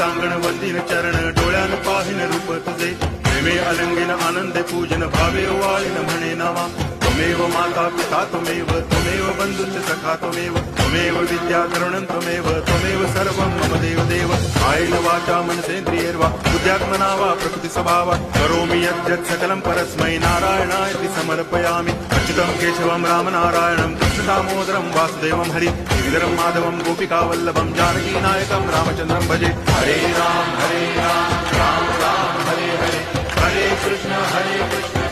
सांगण वंदिन चरण डोळ्यान पाहिन रूप तुझे प्रेमे अलंगिन आनंदे पूजन भावे वाळीन म्हणे नावा त्वमेव माता पिता त्वमेव त्वमेव बंधुश्च सखा त्वमेव त्वमेव विद्या द्रविणं त्वमेव सर्वं मम देव देव कायेन वाचा मनसेन्द्रियैर्वा बुद्ध्यात्मना वा प्रकृति स्वभावात् करोमि यद्यत् सकलं परस्मै नारायणायति समर्पयामि अच्युतं केशवं रामनारायणं कृष्णदामोदरं वासुदेवं हरि गिरिधरं माधवं गोपिकावल्लभं जानकीनायकं रामचन्द्रं भजे हरे राम राम राम हरे हरे हरे कृष्ण